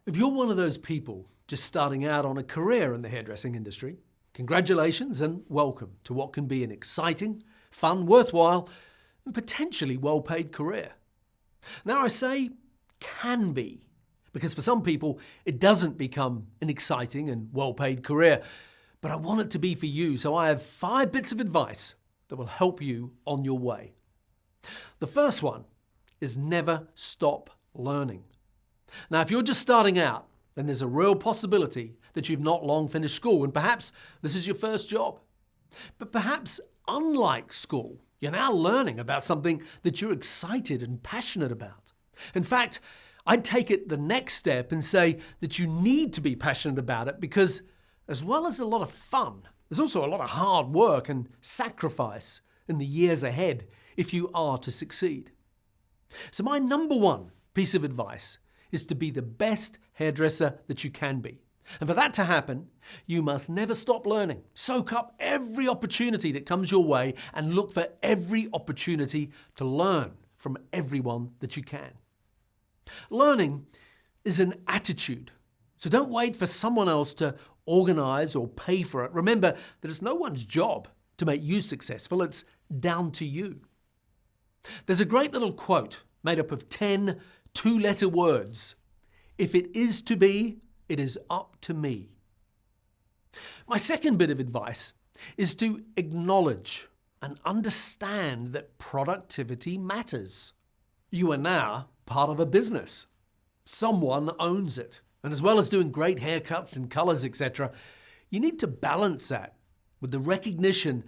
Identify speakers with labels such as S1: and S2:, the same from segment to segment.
S1: If you're one of those people just starting out on a career in the hairdressing industry, congratulations and welcome to what can be an exciting, fun, worthwhile, and potentially well-paid career. Now I say can be, because for some people it doesn't become an exciting and well-paid career, but I want it to be for you, so I have 5 bits of advice that will help you on your way. The first one is never stop learning. Now, if you're just starting out, then there's a real possibility that you've not long finished school, and perhaps this is your first job. But perhaps, unlike school, you're now learning about something that you're excited and passionate about. In fact, I'd take it the next step and say that you need to be passionate about it because, as well as a lot of fun, there's also a lot of hard work and sacrifice in the years ahead if you are to succeed. So my number one piece of advice is to be the best hairdresser that you can be. And for that to happen, you must never stop learning. Soak up every opportunity that comes your way and look for every opportunity to learn from everyone that you can. Learning is an attitude, so don't wait for someone else to organize or pay for it. Remember that it's no one's job to make you successful, it's down to you. There's a great little quote made up of 10 two-letter words. If it is to be, it is up to me. My second bit of advice is to acknowledge and understand that productivity matters. You are now part of a business. Someone owns it. And as well as doing great haircuts and colors, etc., you need to balance that with the recognition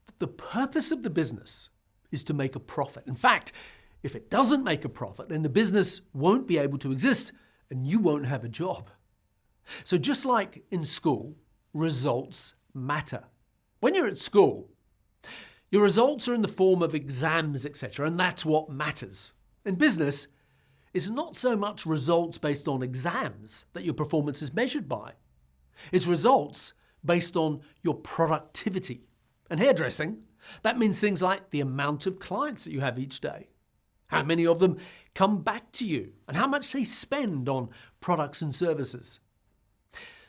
S1: that the purpose of the business is to make a profit. In fact, if it doesn't make a profit, then the business won't be able to exist and you won't have a job. So just like in school, results matter. When you're at school, your results are in the form of exams, etc., and that's what matters. In business, it's not so much results based on exams that your performance is measured by. It's results based on your productivity. And hairdressing, that means things like the amount of clients that you have each day, how many of them come back to you, and how much they spend on products and services.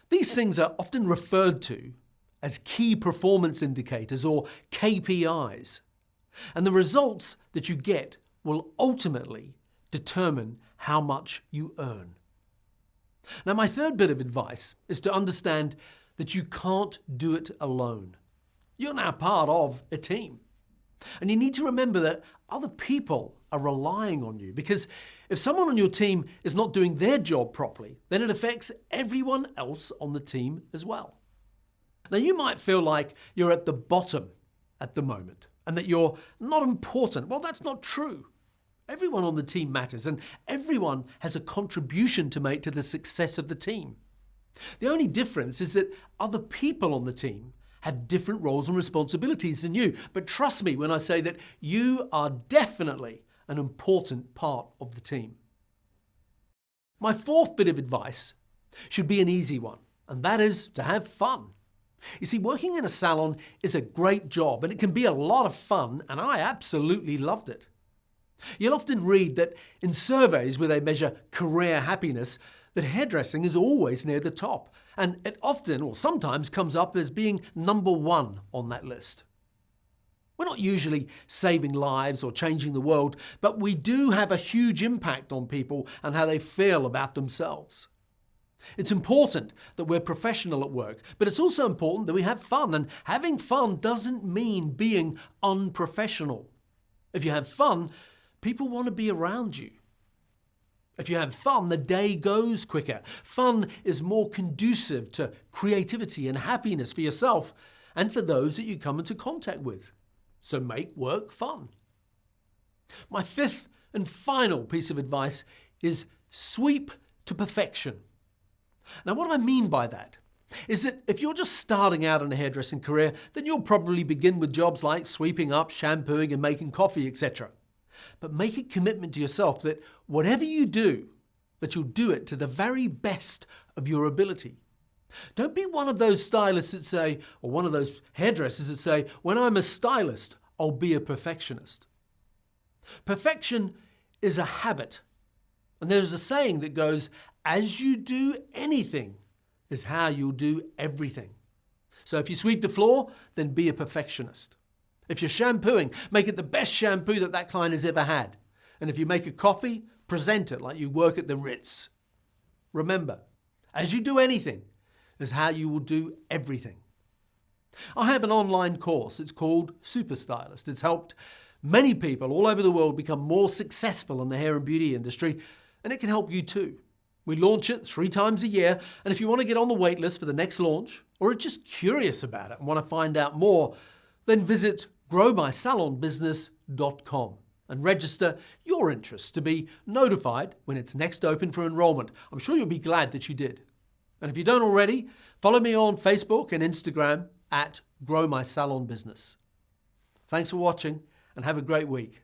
S1: These things are often referred to as key performance indicators or KPIs. And the results that you get will ultimately determine how much you earn. Now, my third bit of advice is to understand that you can't do it alone. You're now part of a team. And you need to remember that other people are relying on you, because if someone on your team is not doing their job properly, then it affects everyone else on the team as well. Now, you might feel like you're at the bottom at the moment and that you're not important. Well, that's not true. Everyone on the team matters and everyone has a contribution to make to the success of the team. The only difference is that other people on the team have different roles and responsibilities than you. But trust me when I say that you are definitely an important part of the team. My fourth bit of advice should be an easy one, and that is to have fun. You see, working in a salon is a great job and it can be a lot of fun, and I absolutely loved it. You'll often read that in surveys where they measure career happiness, that hairdressing is always near the top, and it often or sometimes comes up as being number 1 on that list. We're not usually saving lives or changing the world, but we do have a huge impact on people and how they feel about themselves. It's important that we're professional at work, but it's also important that we have fun, and having fun doesn't mean being unprofessional. If you have fun, people want to be around you. If you have fun, the day goes quicker. Fun is more conducive to creativity and happiness for yourself and for those that you come into contact with. So make work fun. My fifth and final piece of advice is sweep to perfection. Now, what I mean by that is that if you're just starting out in a hairdressing career, then you'll probably begin with jobs like sweeping up, shampooing and making coffee, etc. But make a commitment to yourself that whatever you do, that you'll do it to the very best of your ability. Don't be one of those stylists that say, or one of those hairdressers that say, when I'm a stylist, I'll be a perfectionist. Perfection is a habit. And there's a saying that goes, as you do anything is how you'll do everything. So if you sweep the floor, then be a perfectionist. If you're shampooing, make it the best shampoo that client has ever had. And if you make a coffee, present it like you work at the Ritz. Remember, as you do anything is how you will do everything. I have an online course. It's called Super Stylist. It's helped many people all over the world become more successful in the hair and beauty industry, and it can help you too. We launch it 3 times a year, and if you want to get on the wait list for the next launch, or are just curious about it and want to find out more, then visit growmysalonbusiness.com and register your interest to be notified when it's next open for enrollment. I'm sure you'll be glad that you did. And if you don't already, follow me on Facebook and Instagram at Grow My Salon Business. Thanks for watching and have a great week.